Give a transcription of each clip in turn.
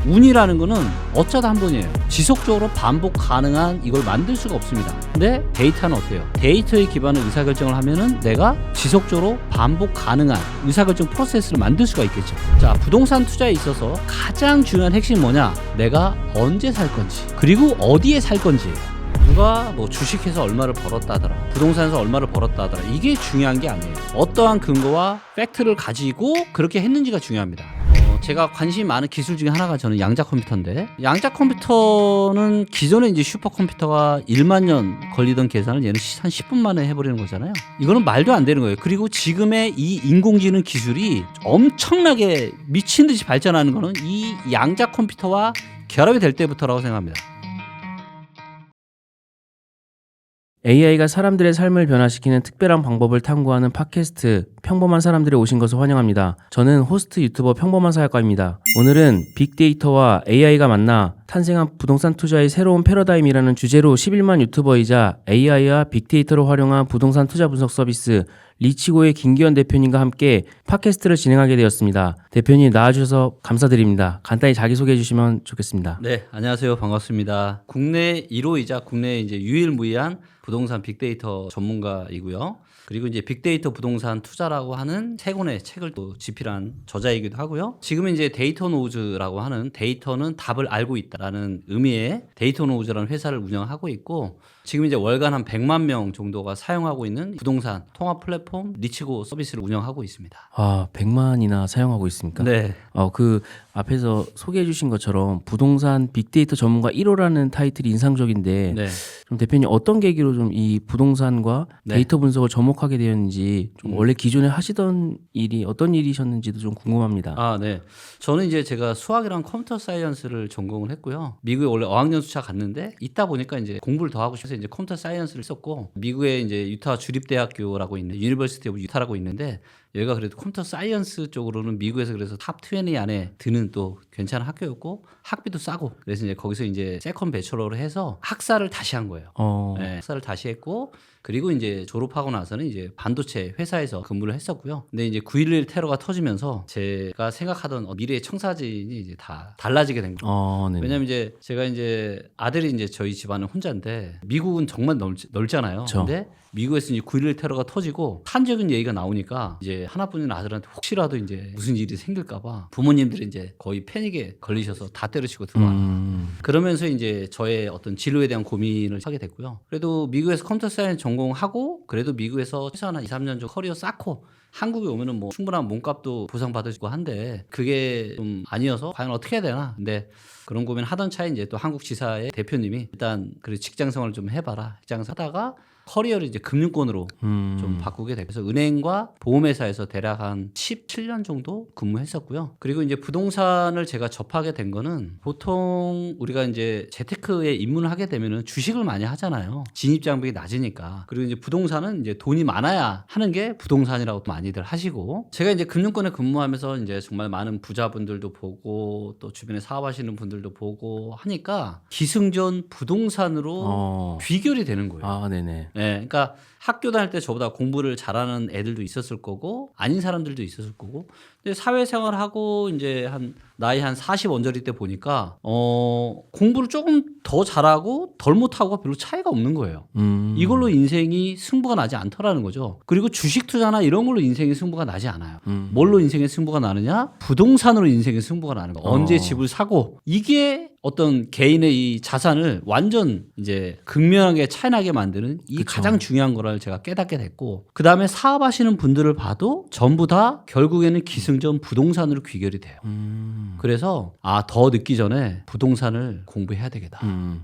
운이라는 거는 어쩌다 한 번이에요. 지속적으로 반복 가능한 이걸 만들 수가 없습니다. 근데 데이터는 어때요? 데이터에 기반한 의사결정을 하면은 내가 지속적으로 반복 가능한 의사결정 프로세스를 만들 수가 있겠죠. 자, 부동산 투자에 있어서 가장 중요한 핵심이 뭐냐? 내가 언제 살 건지, 그리고 어디에 살 건지예요. 누가 뭐 주식해서 얼마를 벌었다더라, 부동산에서 얼마를 벌었다더라, 이게 중요한 게 아니에요. 어떠한 근거와 팩트를 가지고 그렇게 했는지가 중요합니다. 제가 관심이 많은 기술 중에 하나가 저는 양자 컴퓨터인데, 양자 컴퓨터는 기존에 이제 슈퍼컴퓨터가 1만 년 걸리던 계산을 얘는 한 10분 만에 해버리는 거잖아요. 이거는 말도 안 되는 거예요. 그리고 지금의 이 인공지능 기술이 엄청나게 미친 듯이 발전하는 거는 이 양자 컴퓨터와 결합이 될 때부터라고 생각합니다. AI가 사람들의 삶을 변화시키는 특별한 방법을 탐구하는 팟캐스트 평범한 사람들이 오신 것을 환영합니다. 저는 호스트 유튜버 평범한 사역가입니다. 오늘은 빅데이터와 AI가 만나 탄생한 부동산 투자의 새로운 패러다임이라는 주제로 11만 유튜버이자 AI와 빅데이터를 활용한 부동산 투자 분석 서비스 리치고의 김기현 대표님과 함께 팟캐스트를 진행하게 되었습니다. 대표님 나와주셔서 감사드립니다. 간단히 자기소개해 주시면 좋겠습니다. 네, 안녕하세요. 반갑습니다. 국내 1호이자 국내 이제 유일무이한 부동산 빅데이터 전문가이고요. 그리고 이제 빅데이터 부동산 투자라고 하는 세 권의 책을 또 집필한 저자이기도 하고요. 지금은 이제 데이터 노우즈라고 하는 데이터는 답을 알고 있다라는 의미의 데이터 노우즈라는 회사를 운영하고 있고, 지금 이제 월간 한 100만 명 정도가 사용하고 있는 부동산 통합 플랫폼 리치고 서비스를 운영하고 있습니다. 아, 100만이나 사용하고 있습니까? 네. 그 앞에서 소개해 주신 것처럼 부동산 빅데이터 전문가 1호라는 타이틀이 인상적인데 네. 좀 대표님 어떤 계기로 좀 이 부동산과 네. 데이터 분석을 접목하게 되었는지 좀 원래 기존에 하시던 일이 어떤 일이셨는지도 좀 궁금합니다. 아, 네. 저는 이제 제가 수학이랑 컴퓨터 사이언스를 전공을 했고요. 미국에 원래 어학연 수차 갔는데 있다 보니까 이제 공부를 더 하고 싶어서 이제 컴퓨터 사이언스를 썼고, 미국에 이제 유타 주립대학교라고 있는 유니버시티 오브 유타라고 있는데, 여기가 그래도 컴퓨터 사이언스 쪽으로는 미국에서 그래서 탑 20 안에 드는 또 괜찮은 학교였고, 학비도 싸고, 그래서 이제 거기서 이제 세컨 배철러를 해서 학사를 다시 한 거예요. 네, 학사를 다시 했고, 그리고 이제 졸업하고 나서는 이제 반도체 회사에서 근무를 했었고요. 근데 이제 9.11 테러가 터지면서 제가 생각하던 미래의 청사진이 이제 다 달라지게 된 거예요. 왜냐면 이제 제가 이제 아들이 이제 저희 집안은 혼자인데, 미국은 정말 넓잖아요. 그쵸. 근데 미국에서 이제 9.11 테러가 터지고 한적인 얘기가 나오니까 이제 하나뿐인 아들한테 혹시라도 이제 무슨 일이 생길까봐 부모님들이 이제 거의 패닉에 걸리셔서 다 때려치고 들어와. 그러면서 이제 저의 어떤 진로에 대한 고민을 하게 됐고요. 그래도 미국에서 컴퓨터 사이언스 전공하고, 그래도 미국에서 최소한 한 2, 3년 정도 커리어 쌓고 한국에 오면은 뭐 충분한 몸값도 보상받으시고 한데, 그게 좀 아니어서 과연 어떻게 해야 되나. 근데 그런 고민 하던 차에 이제 또 한국 지사의 대표님이 일단 그래 직장 생활을 좀 해봐라. 직장 하다가 커리어를 이제 금융권으로 좀 바꾸게 돼서 은행과 보험회사에서 대략 한 17년 정도 근무했었고요. 그리고 이제 부동산을 제가 접하게 된 거는, 보통 우리가 이제 재테크에 입문을 하게 되면은 주식을 많이 하잖아요. 진입 장벽이 낮으니까. 그리고 이제 부동산은 이제 돈이 많아야 하는 게 부동산이라고 많이들 하시고, 제가 이제 금융권에 근무하면서 이제 정말 많은 부자분들도 보고 또 주변에 사업하시는 분들도 보고 하니까 기승전 부동산으로 귀결이 되는 거예요. 아, 네네. 네, 그러니까 학교 다닐 때 저보다 공부를 잘하는 애들도 있었을 거고 아닌 사람들도 있었을 거고, 근데 사회생활 하고 이제 나이 한 40 언저리 때 보니까 공부를 조금 더 잘하고 덜 못하고가 별로 차이가 없는 거예요. 이걸로 인생이 승부가 나지 않더라는 거죠. 그리고 주식 투자나 이런 걸로 인생의 승부가 나지 않아요. 뭘로 인생의 승부가 나느냐? 부동산으로 인생의 승부가 나는 거예요. 언제 집을 사고, 이게 어떤 개인의 이 자산을 완전 이제 극명하게 차이나게 만드는 이 그쵸. 가장 중요한 거를 제가 깨닫게 됐고, 그 다음에 사업하시는 분들을 봐도 전부 다 결국에는 기승전 부동산으로 귀결이 돼요. 그래서 더 늦기 전에 부동산을 공부해야 되겠다.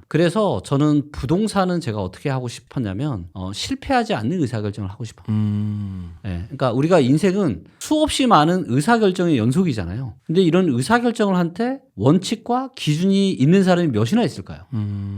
그래서 저는 부동산은 제가 어떻게 하고 싶었냐면 실패하지 않는 의사결정을 하고 싶어요. 네, 그러니까 우리가 인생은 수없이 많은 의사결정의 연속이잖아요. 근데 이런 의사결정을 한테 원칙과 기준이 있는 사람이 몇이나 있을까요?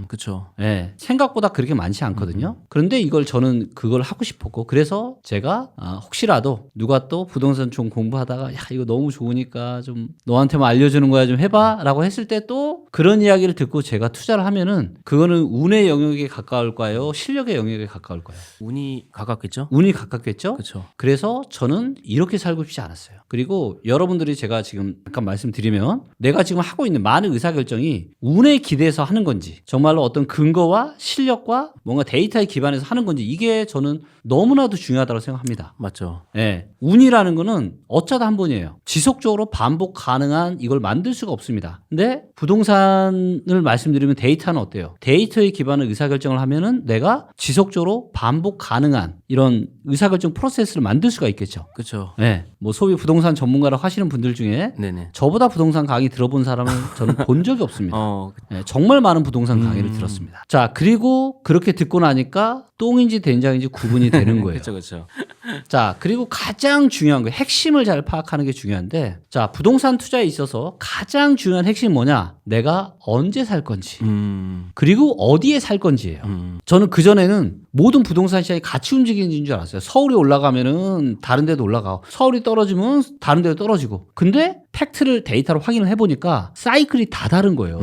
그렇죠. 네, 생각보다 그렇게 많지 않거든요. 그런데 저는 그걸 하고 싶었고, 그래서 제가 혹시라도 누가 또 부동산 좀 공부하다가 야 이거 너무 좋으니까 좀 너한테만 알려주는 거야 좀 해봐 라고 했을 때 또 그런 이야기를 듣고 제가 투자를 하면은 그거는 운의 영역에 가까울까요? 실력의 영역에 가까울까요? 운이 가깝겠죠? 운이 가깝겠죠? 그렇죠. 그래서 저는 이렇게 살고 싶지 않았어요. 그리고 여러분들이 제가 지금 잠깐 말씀드리면 내가 지금 하고 있는 많은 의사결정이 운에 기대서 하는 건지 정말로 어떤 근거와 실력과 뭔가 데이터에 기반해서 하는 건지 이게 저는 너무나도 중요하다고 생각합니다. 맞죠. 네. 운이라는 거는 어쩌다 한 번이에요. 지속적으로 반복 가능한 이걸 만들 수가 없습니다. 근데 부동산을 말씀드리면 데이터는 어때요? 데이터에 기반한 의사결정을 하면은 내가 지속적으로 반복 가능한 이런 의사결정 프로세스를 만들 수가 있겠죠. 그렇죠. 네. 뭐 소위 부동산 전문가를 하시는 분들 중에 네네. 저보다 부동산 강의 들어본 사람은 저는 본 적이 없습니다. 네, 정말 많은 부동산 강의를 들었습니다. 자, 그리고 그렇게 듣고 나니까 똥인지 된장인지 구분이 되는 거예요. 그렇죠. 자, 그리고 가장 중요한 거 핵심을 잘 파악하는 게 중요한데 자, 부동산 투자에 있어서 가장 중요한 핵심이 뭐냐? 내가 언제 살 건지 그리고 어디에 살 건지예요. 저는 그전에는 모든 부동산 시장이 같이 움직이는 줄 알았어요. 서울이 올라가면은 다른 데도 올라가고 서울이 떨어지면 다른 데도 떨어지고 근데 팩트를 데이터로 확인을 해보니까 사이클이 다 다른 거예요.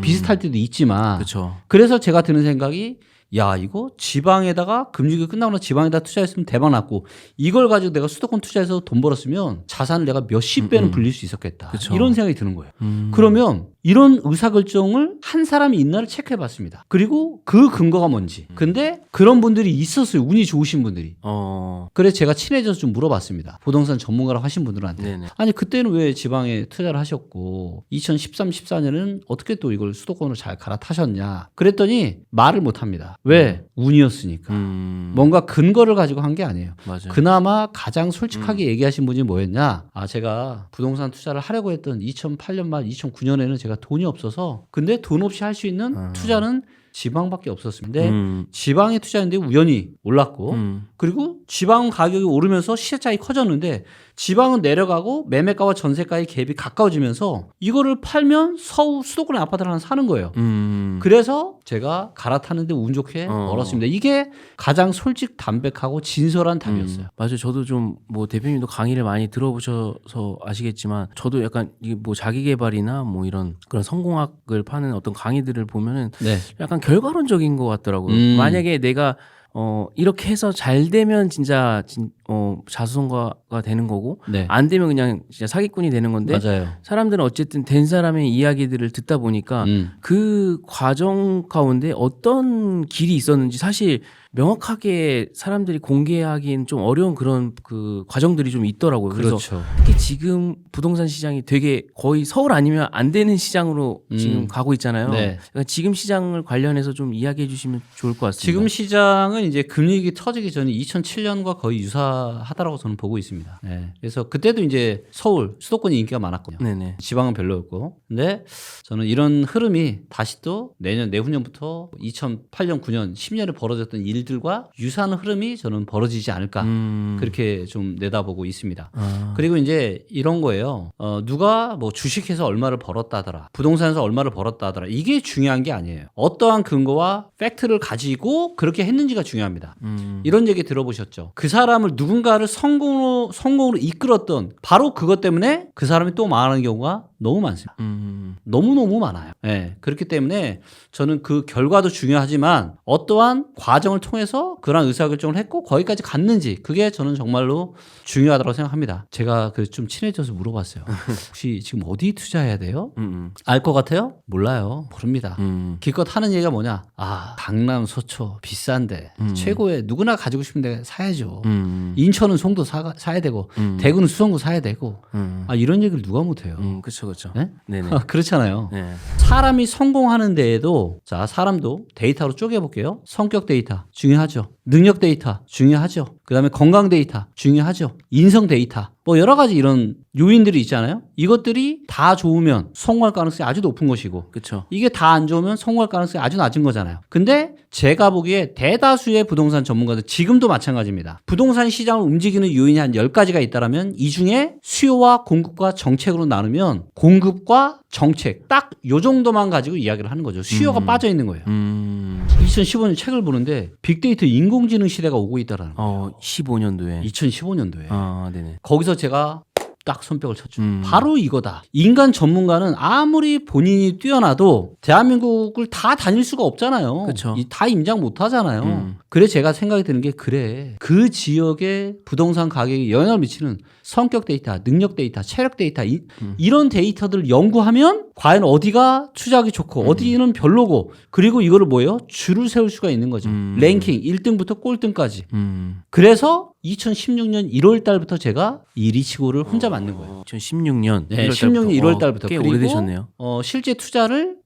비슷할 때도 있지만 그렇죠. 그래서 제가 드는 생각이 야 이거 지방에다가 금융위기 끝나고 나서 지방에다 투자했으면 대박 났고 이걸 가지고 내가 수도권 투자해서 돈 벌었으면 자산을 내가 몇십 배는 불릴 수 있었겠다. 그쵸. 이런 생각이 드는 거예요. 그러면 이런 의사결정을 한 사람이 있나를 체크해 봤습니다. 그리고 그 근거가 뭔지. 근데 그런 분들이 있었어요. 운이 좋으신 분들이. 그래서 제가 친해져서 좀 물어봤습니다. 부동산 전문가라고 하신 분들한테. 네네. 아니 그때는 왜 지방에 투자를 하셨고 2013, 14년에는 어떻게 또 이걸 수도권으로 잘 갈아타셨냐. 그랬더니 말을 못합니다. 왜? 운이었으니까. 뭔가 근거를 가지고 한 게 아니에요. 맞아요. 그나마 가장 솔직하게 얘기하신 분이 뭐였냐. 아 제가 부동산 투자를 하려고 했던 2008년 말 2009년에는 제가 돈이 없어서 근데 돈 없이 할 수 있는 투자는 지방밖에 없었습니다. 근데 지방에 투자했는데 우연히 올랐고 그리고 지방 가격이 오르면서 시세 차이 커졌는데 지방은 내려가고 매매가와 전세가의 갭이 가까워지면서 이거를 팔면 서울 수도권의 아파트를 하나 사는 거예요. 그래서 제가 갈아타는데 운 좋게 벌었습니다. 이게 가장 솔직 담백하고 진솔한 답이었어요. 맞아요. 저도 좀 뭐 대표님도 강의를 많이 들어보셔서 아시겠지만 저도 약간 이게 뭐 자기계발이나 뭐 이런 그런 성공학을 파는 어떤 강의들을 보면은 네. 약간 결과론적인 것 같더라고요. 만약에 내가 이렇게 해서 잘 되면 진짜 자수성가가 되는 거고 네. 안 되면 그냥 진짜 사기꾼이 되는 건데 맞아요. 사람들은 어쨌든 된 사람의 이야기들을 듣다 보니까 그 과정 가운데 어떤 길이 있었는지 사실 명확하게 사람들이 공개하기엔 좀 어려운 그런 그 과정들이 좀 있더라고요. 그래서 그렇죠. 특히 지금 부동산 시장이 되게 거의 서울 아니면 안 되는 시장으로 지금 가고 있잖아요. 네. 그러니까 지금 시장을 관련해서 좀 이야기해 주시면 좋을 것 같습니다. 지금 시장은 이제 금융위기 터지기 전에 2007년과 거의 유사하다라고 저는 보고 있습니다. 네. 그래서 그때도 이제 서울 수도권이 인기가 많았거든요. 네네. 지방은 별로였고. 근데 저는 이런 흐름이 다시 또 내후년부터 2008년, 9년, 10년에 벌어졌던 일들과 유사한 흐름이 저는 벌어지지 않을까. 그렇게 좀 내다보고 있습니다. 그리고 이제 이런 거예요. 누가 뭐 주식해서 얼마를 벌었다더라. 부동산에서 얼마를 벌었다더라. 이게 중요한 게 아니에요. 어떠한 근거와 팩트를 가지고 그렇게 했는지가 중요합니다. 이런 얘기 들어보셨죠? 그 사람을 누군가를 성공으로 이끌었던 바로 그것 때문에 그 사람이 또 망하는 경우가 너무 많습니다. 너무너무 많아요. 네, 그렇기 때문에 저는 그 결과도 중요하지만 어떠한 과정을 통해서 그런 의사결정을 했고 거기까지 갔는지 그게 저는 정말로 중요하다고 생각합니다. 제가 그 좀 친해져서 물어봤어요. 혹시 지금 어디 투자해야 돼요? 알 것 같아요? 몰라요. 모릅니다. 기껏 하는 얘기가 뭐냐? 아, 강남, 서초 비싼데 최고의 누구나 가지고 싶은데 사야죠. 인천은 송도 사야 되고 대구는 수성구 사야 되고 아, 이런 얘기를 누가 못해요. 그렇죠. 네? 네네. 그렇잖아요. 네. 사람이 성공하는 데에도 자 사람도 데이터로 쪼개볼게요. 성격 데이터 중요하죠. 능력 데이터 중요하죠. 그다음에 건강 데이터 중요하죠. 인성 데이터 뭐 여러 가지 이런 요인들이 있잖아요. 이것들이 다 좋으면 성공할 가능성이 아주 높은 것이고 그렇죠. 이게 다 안 좋으면 성공할 가능성이 아주 낮은 거잖아요. 근데 제가 보기에 대다수의 부동산 전문가들 지금도 마찬가지입니다. 부동산 시장을 움직이는 요인이 한 10가지가 있다면 이 중에 수요와 공급과 정책으로 나누면 공급과 정책 딱 요 정도만 가지고 이야기를 하는 거죠. 수요가 빠져 있는 거예요. 2015년 책을 보는데 빅데이터 인공지능 시대가 오고 있다라는 거예요. 15년도에. 2015년도에. 네네. 거기서 제가 딱 손뼉을 쳤죠. 바로 이거다. 인간 전문가는 아무리 본인이 뛰어나도 대한민국을 다 다닐 수가 없잖아요. 그쵸. 다 임장 못 하잖아요. 그래 제가 생각이 드는 게 그래. 그 지역의 부동산 가격에 영향을 미치는 성격 데이터, 능력 데이터, 체력 데이터 이런 데이터들을 연구하면 과연 어디가 투자하기 좋고 어디는 별로고 그리고 이거를 뭐예요? 줄을 세울 수가 있는 거죠. 랭킹 1등부터 꼴등까지. 그래서 2016년 1월 달부터 제가 이 리치고를 혼자 만든 거예요. 2016년 네, 16년 1월 달부터. 꽤 그리고 오래되셨네요. 실제 투자를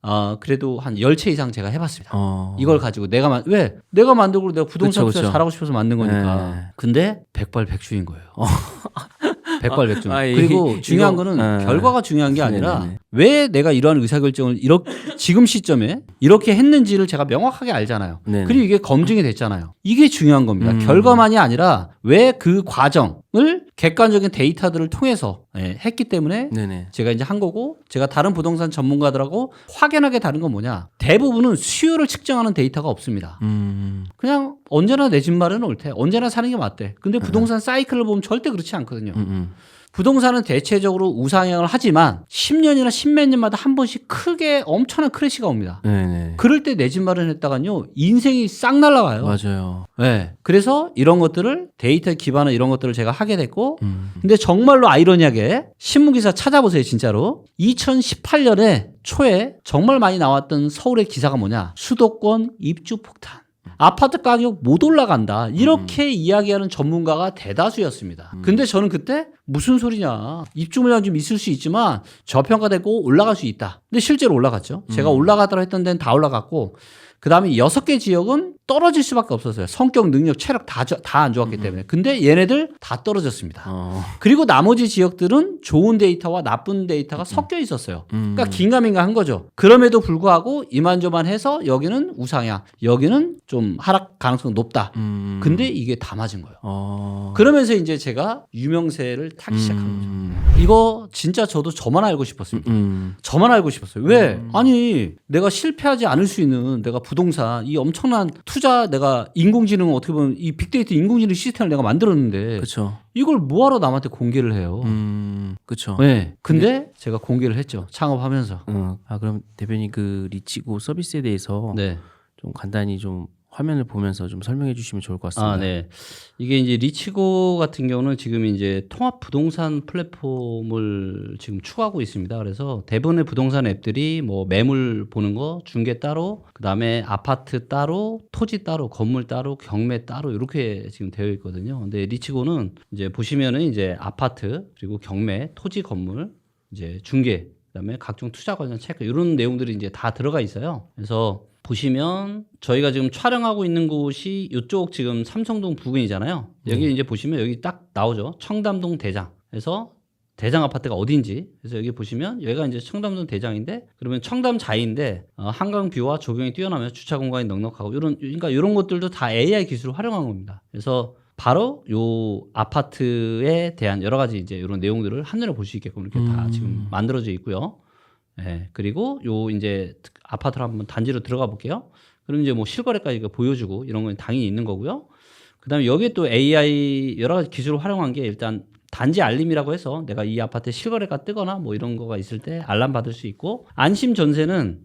그래도 한 10채 이상 제가 해봤습니다. 어. 이걸 가지고 왜? 내가 만들고 내가 부동산 그쵸, 투자 그쵸. 잘하고 싶어서 만든 거니까. 네. 근데 백발백중인 거예요. 백발백중. 아, 그리고 중요한 거는 결과가 중요한 게 아니라 네네네. 왜 내가 이러한 의사결정을 지금 시점에 이렇게 했는지를 제가 명확하게 알잖아요. 네네. 그리고 이게 검증이 됐잖아요. 이게 중요한 겁니다. 결과만이 아니라 왜 그 과정을 객관적인 데이터들을 통해서 했기 때문에 네네. 제가 이제 한 거고 제가 다른 부동산 전문가들하고 확연하게 다른 건 뭐냐. 대부분은 수요를 측정하는 데이터가 없습니다. 그냥 언제나 내 집 마련은 옳대. 언제나 사는 게 맞대. 근데 부동산 사이클을 보면 절대 그렇지 않거든요. 부동산은 대체적으로 우상향을 하지만 10년이나 10몇 년마다 한 번씩 크게 엄청난 크래시가 옵니다. 네네. 그럴 때 내 집 마련했다가요 인생이 싹 날아가요. 맞아요. 네. 그래서 이런 것들을 데이터에 기반한 이런 것들을 제가 하게 됐고 근데 정말로 아이러니하게 신문기사 찾아보세요 진짜로 2018년에 초에 정말 많이 나왔던 서울의 기사가 뭐냐 수도권 입주 폭탄 아파트 가격 못 올라간다 이렇게 이야기하는 전문가가 대다수였습니다. 근데 저는 그때 무슨 소리냐 입주 물량 좀 있을 수 있지만 저평가되고 올라갈 수 있다. 근데 실제로 올라갔죠. 제가 올라가더라 했던 데는 다 올라갔고 그 다음에 6개 지역은 떨어질 수밖에 없었어요. 성격, 능력, 체력 다 안 좋았기 때문에. 근데 얘네들 다 떨어졌습니다. 그리고 나머지 지역들은 좋은 데이터와 나쁜 데이터가 섞여 있었어요. 그러니까 긴가민가 한 거죠. 그럼에도 불구하고 이만저만해서 여기는 우상향, 여기는 좀 하락 가능성이 높다. 근데 이게 다 맞은 거예요. 그러면서 이제 제가 유명세를 타기 시작한 거죠. 이거 진짜 저도 저만 알고 싶었습니다. 저만 알고 싶었어요. 왜? 아니 내가 실패하지 않을 수 있는 내가 부동산 이 엄청난 투자 내가 인공지능 어떻게 보면 이 빅데이터 인공지능 시스템을 내가 만들었는데 그렇죠. 이걸 뭐하러 남한테 공개를 해요. 그렇죠. 네. 근데 제가 공개를 했죠. 창업하면서. 그럼 대표님 그 리치고 서비스에 대해서 네. 좀 간단히 좀 화면을 보면서 좀 설명해 주시면 좋을 것 같습니다. 네. 이게 이제 리치고 같은 경우는 지금 이제 통합 부동산 플랫폼을 지금 추구하고 있습니다. 그래서 대부분의 부동산 앱들이 뭐 매물 보는 거, 중개 따로, 그 다음에 아파트 따로, 토지 따로, 건물 따로, 경매 따로 이렇게 지금 되어 있거든요. 근데 리치고는 이제 보시면은 이제 아파트 그리고 경매, 토지, 건물, 이제 중개, 그다음에 각종 투자 관련 체크 이런 내용들이 이제 다 들어가 있어요. 그래서 보시면 저희가 지금 촬영하고 있는 곳이 이쪽 지금 삼성동 부근이잖아요. 여기 이제 보시면 여기 딱 나오죠. 청담동 대장. 그래서 대장 아파트가 어딘지. 그래서 여기 보시면 여기가 이제 청담동 대장인데 그러면 청담자인데 한강 뷰와 조경이 뛰어나며 주차 공간이 넉넉하고 그러니까 이런 것들도 다 AI 기술을 활용한 겁니다. 그래서 바로 요 아파트에 대한 여러 가지 이제 이런 내용들을 한눈에 볼 수 있게끔 이렇게 다 지금 만들어져 있고요. 네, 그리고 요 이제 아파트를 한번 단지로 들어가 볼게요. 그럼 이제 뭐 실거래까지 보여주고 이런 건 당연히 있는 거고요. 그다음에 여기에 또 AI 여러 가지 기술을 활용한 게 일단 단지 알림이라고 해서 내가 이 아파트에 실거래가 뜨거나 뭐 이런 거가 있을 때 알람 받을 수 있고 안심 전세는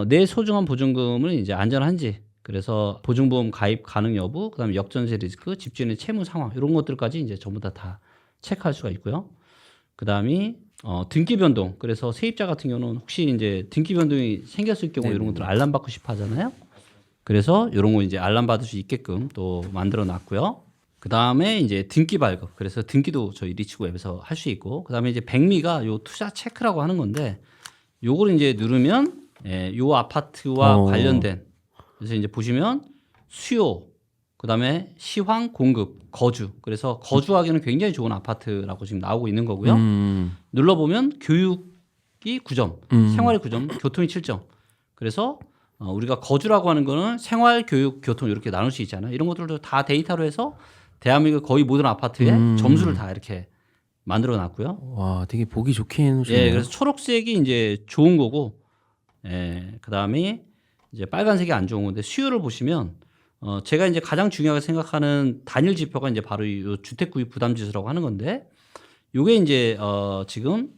내 소중한 보증금을 이제 안전한지 그래서 보증보험 가입 가능 여부 그다음에 역전세 리스크 집주인의 채무 상황 이런 것들까지 이제 전부 다 체크할 수가 있고요. 그다음이 등기 변동. 그래서 세입자 같은 경우는 혹시 이제 등기 변동이 생겼을 경우 이런 것들 알람 받고 싶어 하잖아요. 그래서 이런 거 이제 알람 받을 수 있게끔 또 만들어 놨고요. 그다음에 이제 등기 발급. 그래서 등기도 저희 리치고 앱에서 할 수 있고. 그다음에 이제 백미가 요 투자 체크라고 하는 건데 요걸 이제 누르면 요 아파트와 관련된 그래서 이제 보시면 수요 그다음에 시황, 공급, 거주. 그래서 거주하기는 굉장히 좋은 아파트라고 지금 나오고 있는 거고요. 눌러보면 교육이 9점, 생활이 9점, 교통이 7점. 그래서 우리가 거주라고 하는 거는 생활, 교육, 교통 이렇게 나눌 수 있잖아요. 이런 것들도 다 데이터로 해서 대한민국 거의 모든 아파트에 점수를 다 이렇게 만들어 놨고요. 와, 되게 보기 좋게 해놓으셨네요. 예, 그래서 초록색이 이제 좋은 거고, 그다음에 이제 빨간색이 안 좋은 건데 수요를 보시면 제가 이제 가장 중요하게 생각하는 단일 지표가 이제 바로 이 주택 구입 부담 지수라고 하는 건데 요게 이제 지금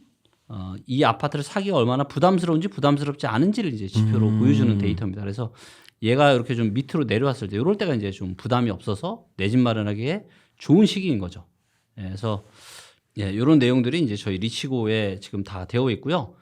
이 아파트를 사기가 얼마나 부담스러운지 부담스럽지 않은지를 이제 지표로 보여주는 데이터입니다. 그래서 얘가 이렇게 좀 밑으로 내려왔을 때 이럴 때가 이제 좀 부담이 없어서 내 집 마련하기에 좋은 시기인 거죠. 그래서 이런 내용들이 이제 저희 리치고에 지금 다 되어 있고요.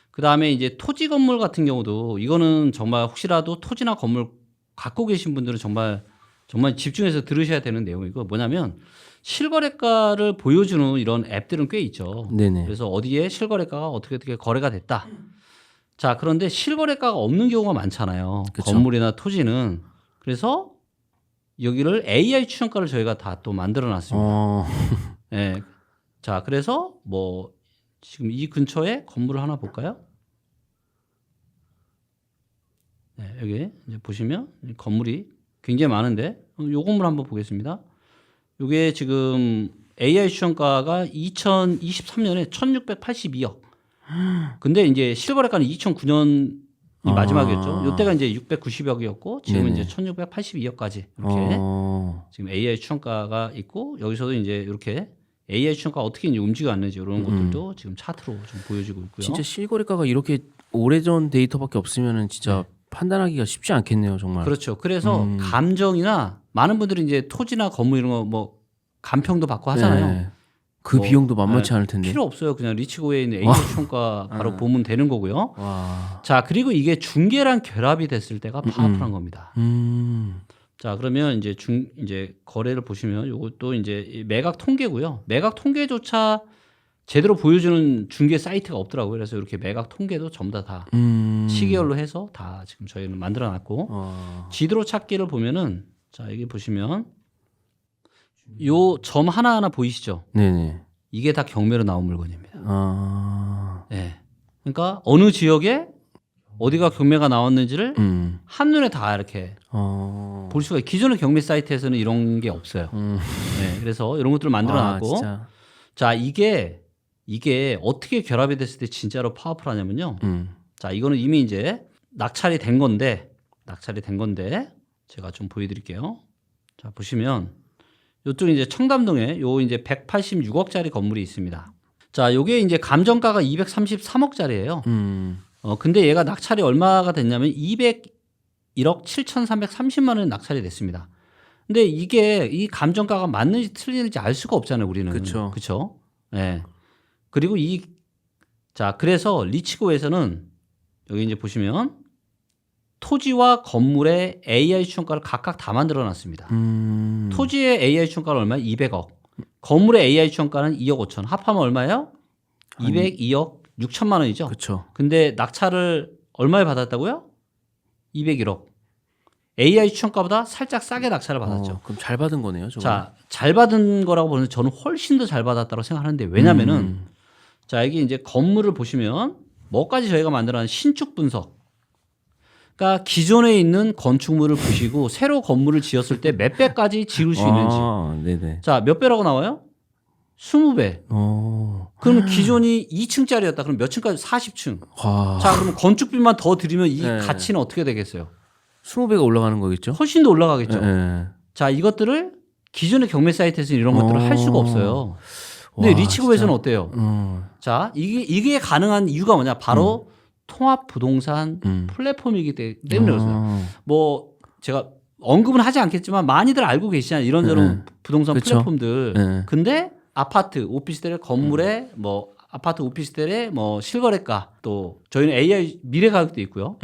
그 다음에 이제 토지 건물 같은 경우도 이거는 정말 혹시라도 토지나 건물 갖고 계신 분들은 정말 집중해서 들으셔야 되는 내용이고 뭐냐면 실거래가를 보여주는 이런 앱들은 꽤 있죠. 네네. 그래서 어디에 실거래가가 어떻게 거래가 됐다. 자, 그런데 실거래가가 없는 경우가 많잖아요. 그쵸. 건물이나 토지는. 그래서 여기를 AI 추천가를 저희가 다 또 만들어 놨습니다. 네. 자, 그래서 뭐 지금 이 근처에 건물을 하나 볼까요? 네, 여기 이제 보시면 건물이 굉장히 많은데 요 건물 한번 보겠습니다. 요게 지금 AI 추천가가 2023년에 1682억. 근데 이제 실거래가는 2009년이 마지막이었죠. 요때가 이제 690억이었고 지금은 네네. 이제 1682억까지 이렇게 지금 AI 추천가가 있고 여기서도 이제 이렇게 AI 추천가가 어떻게 이제 움직여왔는지 이런 것들도 지금 차트로 좀 보여지고 있고요. 진짜 실거래가가 이렇게 오래전 데이터밖에 없으면은 진짜 판단하기가 쉽지 않겠네요, 정말. 그렇죠. 그래서 감정이나 많은 분들이 이제 토지나 건물 이런 거 뭐 간평도 받고 하잖아요. 네. 그 뭐, 비용도 만만치 않을 텐데. 필요 없어요. 그냥 리치고에 있는 AI 추천가 바로 보면 되는 거고요. 와. 자, 그리고 이게 중개랑 결합이 됐을 때가 파워풀한 겁니다. 자, 그러면 이제 거래를 보시면 요것도 이제 매각 통계고요. 매각 통계조차 제대로 보여주는 중개 사이트가 없더라고요. 그래서 이렇게 매각 통계도 전부 다 시계열로 해서 다 지금 저희는 만들어 놨고 지도로 찾기를 보면은 자, 여기 보시면 요 점 하나하나 보이시죠? 네네. 이게 다 경매로 나온 물건입니다. 네. 그러니까 어느 지역에 어디가 경매가 나왔는지를 한눈에 다 이렇게 볼 수가 있어요. 기존의 경매 사이트에서는 이런 게 없어요. 네, 그래서 이런 것들을 만들어 놨고 자, 이게 어떻게 결합이 됐을 때 진짜로 파워풀하냐면요. 자, 이거는 이미 이제 낙찰이 된 건데 제가 좀 보여드릴게요. 자, 보시면 이쪽 이제 청담동에 요 이제 186억짜리 건물이 있습니다. 자, 요게 이제 감정가가 233억짜리예요. 근데 얘가 낙찰이 얼마가 됐냐면 201억 7,330만 원에 낙찰이 됐습니다. 근데 이게 이 감정가가 맞는지 틀리는지 알 수가 없잖아요, 우리는. 그렇죠? 네. 그리고 자, 그래서 리치고에서는 여기 이제 보시면 토지와 건물의 AI 추천가를 각각 다 만들어 놨습니다. 토지의 AI 추천가는 얼마예요? 200억. 건물의 AI 추천가는 2억 5천. 합하면 얼마예요? 202억 6천만 원이죠. 그렇죠. 근데 낙찰을 얼마에 받았다고요? 201억. AI 추천가보다 살짝 싸게 낙찰을 받았죠. 그럼 잘 받은 거네요, 저거. 자, 잘 받은 거라고 보는 저는 훨씬 더 잘 받았다고 생각하는데 왜냐면은 자, 여기 이제 건물을 보시면 뭐까지 저희가 만들어낸 신축 분석. 그러니까 기존에 있는 건축물을 보시고 새로 건물을 지었을 때 몇 배까지 지을 수 있는지. 네네. 자, 몇 배라고 나와요? 20배. 그러면 기존이 2층짜리였다. 그럼 몇 층까지? 40층. 자, 그러면 건축비만 더 들이면 이 가치는 어떻게 되겠어요? 20배가 올라가는 거겠죠? 훨씬 더 올라가겠죠. 자, 이것들을 기존의 경매 사이트에서는 이런 것들을 할 수가 없어요. 근데 리치고에서는 어때요? 자, 이게 가능한 이유가 뭐냐? 바로 통합 부동산 플랫폼이기 때문에 그렇습니다. 뭐 제가 언급은 하지 않겠지만 많이들 알고 계시잖아요. 이런저런 부동산 플랫폼들. 근데 아파트, 오피스텔의 건물에 뭐 아파트 오피스텔의 뭐 실거래가 또 저희는 AI 미래 가격도 있고요.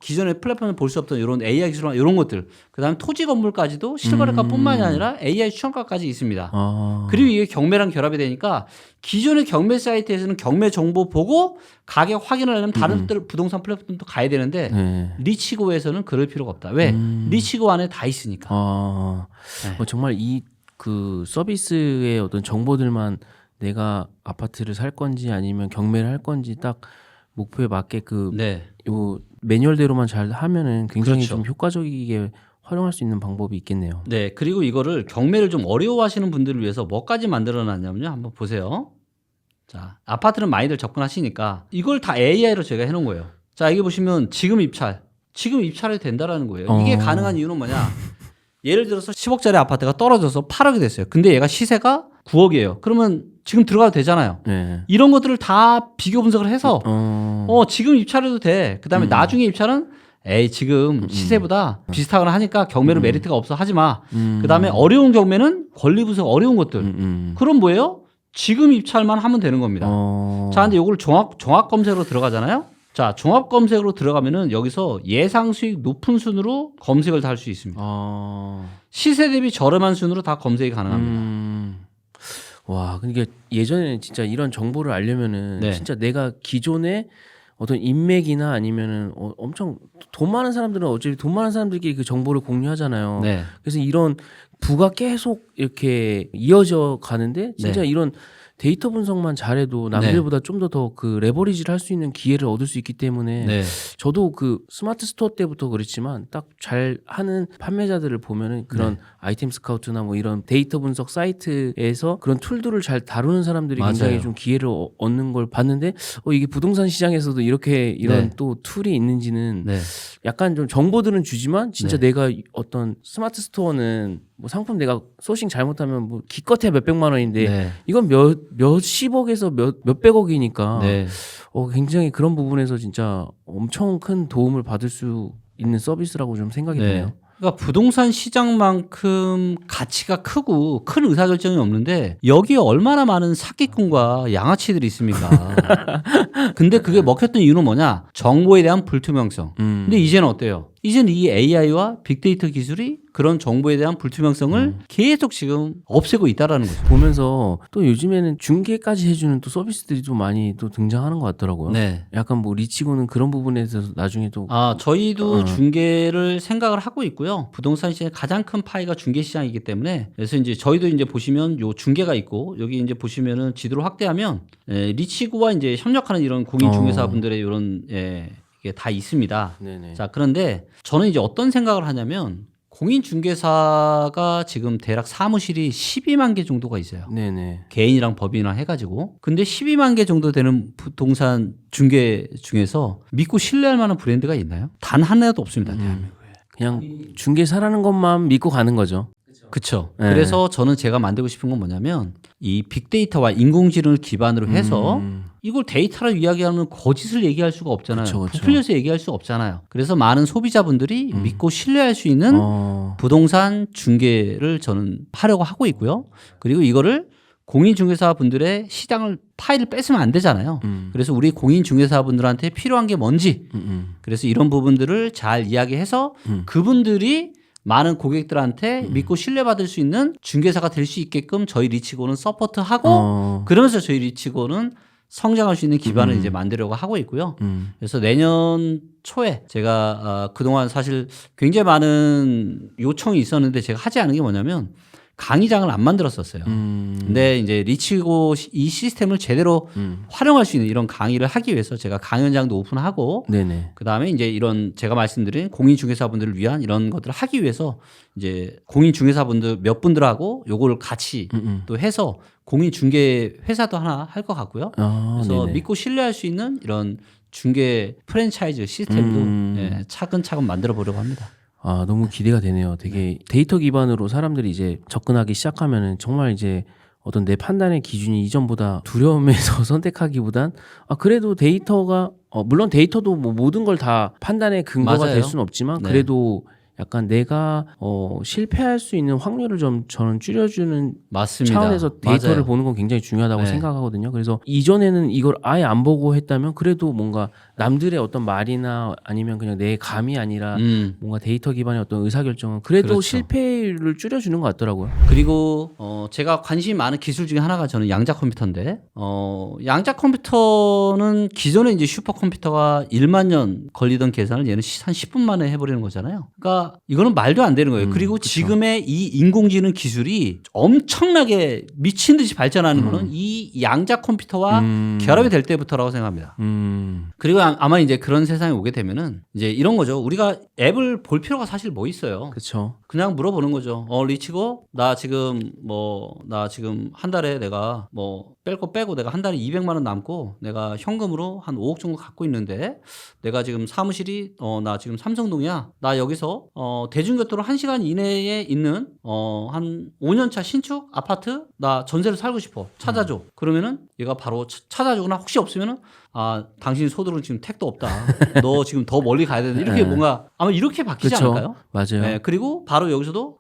기존의 플랫폼을 볼 수 없던 이런 AI 기술 이런 것들. 그다음에 토지 건물까지도 실거래가뿐만이 아니라 AI 추천가까지 있습니다. 그리고 이게 경매랑 결합이 되니까 기존의 경매 사이트에서는 경매 정보 보고 가격 확인을 하려면 다른 부동산 플랫폼도 가야 되는데 리치고에서는 그럴 필요가 없다. 왜? 리치고 안에 다 있으니까. 정말 이 그 서비스의 어떤 정보들만 내가 아파트를 살 건지 아니면 경매를 할 건지 딱 목표에 맞게 요 매뉴얼대로만 잘 하면은 굉장히 좀 효과적이게 활용할 수 있는 방법이 있겠네요. 네, 그리고 이거를 경매를 좀 어려워하시는 분들을 위해서 뭐까지 만들어놨냐면요, 한번 보세요. 자, 아파트는 많이들 접근하시니까 이걸 다 AI로 제가 해놓은 거예요. 자, 여기 보시면 지금 입찰이 된다라는 거예요. 이게 가능한 이유는 뭐냐? 예를 들어서 10억짜리 아파트가 떨어져서 8억이 됐어요. 근데 얘가 시세가 9억이에요. 그러면 지금 들어가도 되잖아요. 네. 이런 것들을 다 비교 분석을 해서 지금 입찰해도 돼. 그다음에 나중에 입찰은 지금 시세보다 비슷하거나 하니까 경매로 메리트가 없어 하지 마. 그다음에 어려운 경매는 권리 분석 어려운 것들. 그럼 뭐예요? 지금 입찰만 하면 되는 겁니다. 자, 근데 이걸 종합 검색으로 들어가잖아요. 자, 종합 검색으로 들어가면은 여기서 예상 수익 높은 순으로 검색을 다 할 수 있습니다. 시세 대비 저렴한 순으로 다 검색이 가능합니다. 와, 그러니까 예전에는 진짜 이런 정보를 알려면은 네. 진짜 내가 기존에 어떤 인맥이나 아니면은 엄청 돈 많은 사람들은 어차피 돈 많은 사람들끼리 그 정보를 공유하잖아요. 네. 그래서 이런 부가 계속 이렇게 이어져 가는데 진짜 네. 이런 데이터 분석만 잘해도 남들보다 좀 더 그 레버리지를 할 수 있는 기회를 얻을 수 있기 때문에 네. 저도 그 스마트 스토어 때부터 그랬지만 딱 잘 하는 판매자들을 보면은 그런 아이템 스카우트나 뭐 이런 데이터 분석 사이트에서 그런 툴들을 잘 다루는 사람들이 맞아요. 굉장히 좀 기회를 얻는 걸 봤는데 이게 부동산 시장에서도 이렇게 이런 네. 또 툴이 있는지는 네. 약간 좀 정보들은 주지만 진짜 네. 내가 어떤 스마트 스토어는 뭐 상품 내가 소싱 잘못하면 뭐 기껏해야 몇백만 원인데 네. 이건 몇십억에서 몇백억이니까 네. 굉장히 그런 부분에서 진짜 엄청 큰 도움을 받을 수 있는 서비스라고 좀 생각이 드네요. 그러니까 부동산 시장만큼 가치가 크고 큰 의사결정이 없는데 여기에 얼마나 많은 사기꾼과 양아치들이 있습니까? 근데 그게 먹혔던 이유는 뭐냐? 정보에 대한 불투명성. 근데 이제는 어때요? 이제는 이 AI와 빅데이터 기술이 그런 정보에 대한 불투명성을 계속 지금 없애고 있다라는 거죠. 보면서 또 요즘에는 중개까지 해주는 또 서비스들이 좀 많이 또 등장하는 것 같더라고요. 네. 약간 뭐 리치고는 그런 부분에 대해서 나중에 또 저희도 중개를 생각을 하고 있고요. 부동산 시장의 가장 큰 파이가 중개 시장이기 때문에 그래서 이제 저희도 이제 보시면 요 중개가 있고 여기 이제 보시면은 지도를 확대하면 리치고와 이제 협력하는 이런 공인중개사분들의 이런 이게 다 있습니다. 네네. 자, 그런데 저는 이제 어떤 생각을 하냐면 공인중개사가 지금 대략 사무실이 12만 개 정도가 있어요. 네네. 개인이랑 법인이랑 해가지고. 근데 12만 개 정도 되는 부동산 중개 중에서 믿고 신뢰할 만한 브랜드가 있나요? 단 하나도 없습니다. 대한민국에. 그냥 중개사라는 것만 믿고 가는 거죠. 그렇죠. 네. 그래서 저는 제가 만들고 싶은 건 뭐냐면 이 빅데이터와 인공지능을 기반으로 해서 이걸 데이터로 이야기하는 거짓을 얘기할 수가 없잖아요. 그쵸, 그쵸. 부풀려서 얘기할 수 없잖아요. 그래서 많은 소비자분들이 믿고 신뢰할 수 있는 부동산 중개를 저는 하려고 하고 있고요. 그리고 이거를 공인중개사분들의 시장을 파일을 뺏으면 안 되잖아요. 그래서 우리 공인중개사분들한테 필요한 게 뭔지 그래서 이런 부분들을 잘 이야기해서 그분들이 많은 고객들한테 믿고 신뢰받을 수 있는 중개사가 될 수 있게끔 저희 리치고는 서포트하고 그러면서 저희 리치고는 성장할 수 있는 기반을 이제 만들려고 하고 있고요. 그래서 내년 초에 제가 그동안 사실 굉장히 많은 요청이 있었는데 제가 하지 않은 게 뭐냐면 강의장을 안 만들었었어요. 근데 이제 리치고 이 시스템을 제대로 활용할 수 있는 이런 강의를 하기 위해서 제가 강연장도 오픈하고 네네. 그다음에 이제 이런 제가 말씀드린 공인중개사분들을 위한 이런 것들을 하기 위해서 이제 공인중개사분들 몇 분들하고 요거를 같이 또 해서 공인중개 회사도 하나 할 것 같고요. 그래서 네네. 믿고 신뢰할 수 있는 이런 중개 프랜차이즈 시스템도 차근차근 만들어 보려고 합니다. 너무 기대가 되네요. 되게 데이터 기반으로 사람들이 이제 접근하기 시작하면은 정말 이제 어떤 내 판단의 기준이 이전보다 두려움에서 선택하기보단 그래도 데이터가 물론 데이터도 뭐 모든 걸 다 판단의 근거가 맞아요. 될 수는 없지만 네. 그래도 약간 내가 실패할 수 있는 확률을 좀 저는 줄여주는 맞습니다. 차원에서 데이터를 맞아요. 보는 건 굉장히 중요하다고 네. 생각하거든요. 그래서 이전에는 이걸 아예 안 보고 했다면 그래도 뭔가 남들의 어떤 말이나 아니면 그냥 내 감이 아니라 뭔가 데이터 기반의 어떤 의사결정은 그래도 그렇죠. 실패율을 줄여주는 것 같더라고요. 그리고 제가 관심이 많은 기술 중에 하나가 저는 양자 컴퓨터인데 양자 컴퓨터는 기존에 이제 슈퍼컴퓨터가 1만 년 걸리던 계산을 얘는 한 10분 만에 해버리는 거잖아요. 그러니까 이거는 말도 안 되는 거예요. 그리고 그쵸. 지금의 이 인공지능 기술이 엄청나게 미친 듯이 발전하는 거는 이 양자 컴퓨터와 결합이 될 때부터라고 생각합니다. 그리고 아마 이제 그런 세상에 오게 되면은 이제 이런 거죠. 우리가 앱을 볼 필요가 사실 뭐 있어요. 그렇죠. 그냥 물어보는 거죠. 리치고 나 지금 한 달에 내가 뺄 거 빼고 내가 한 달에 200만 원 남고 내가 현금으로 한 5억 정도 갖고 있는데 내가 지금 사무실이 나 지금 삼성동이야. 나 여기서 대중교통으로 1시간 이내에 있는 한 5년차 신축 아파트 나 전세로 살고 싶어. 찾아줘. 그러면은 얘가 바로 찾아주거나 혹시 없으면은 당신 소득은 지금 택도 없다. 너 지금 더 멀리 가야 되는데 이렇게 뭔가 아마 이렇게 바뀌지 그쵸? 않을까요? 맞아요. 네, 그리고 바로 여기서도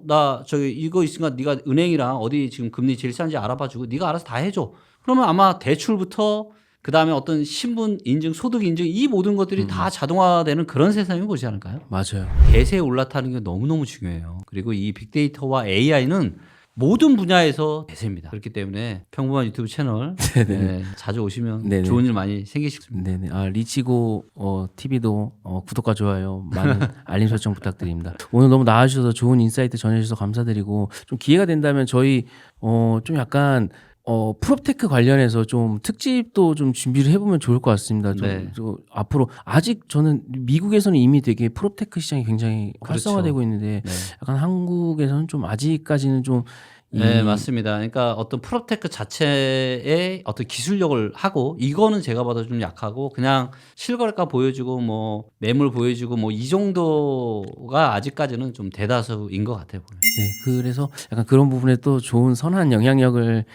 나 저기 이거 있으니까 네가 은행이랑 어디 지금 금리 제일 싼지 알아봐주고 네가 알아서 다 해줘. 그러면 아마 대출부터 그 다음에 어떤 신분 인증, 소득 인증 이 모든 것들이 다 자동화되는 그런 세상이 오지 않을까요? 맞아요. 대세에 올라타는 게 너무너무 중요해요. 그리고 이 빅데이터와 AI는 모든 분야에서 대세입니다. 그렇기 때문에 평범한 유튜브 채널 자주 오시면 네네. 좋은 일 많이 생기실 수 있습니다. 네네. 리치고 TV도 구독과 좋아요, 많은 알림 설정 부탁드립니다. 오늘 너무 나와주셔서 좋은 인사이트 전해주셔서 감사드리고 좀 기회가 된다면 저희 좀 약간 프롭테크 관련해서 좀 특집도 좀 준비를 해보면 좋을 것 같습니다. 좀 앞으로 아직 저는 미국에서는 이미 되게 프롭테크 시장이 굉장히 활성화되고 있는데 약간 한국에서는 좀 아직까지는 좀 네, 맞습니다. 그러니까 어떤 프로테크 자체의 어떤 기술력을 하고 이거는 제가 봐도 좀 약하고 그냥 실거래가 보여주고 뭐 매물 보여주고 뭐 이 정도가 아직까지는 좀 대다수인 것 같아요. 보면. 네, 그래서 약간 그런 부분에 또 좋은 선한 영향력을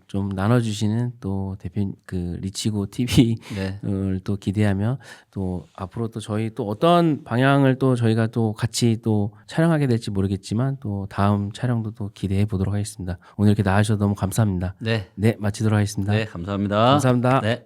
좀 나눠주시는 또 대표 그 리치고 TV를 또 기대하며 또 앞으로 또 저희 또 어떤 방향을 또 저희가 또 같이 또 촬영하게 될지 모르겠지만 또 다음 촬영도 또 기대해 보도록 하겠습니다. 오늘 이렇게 나와주셔서 너무 감사합니다. 네, 네, 마치도록 하겠습니다. 네, 감사합니다. 감사합니다. 네.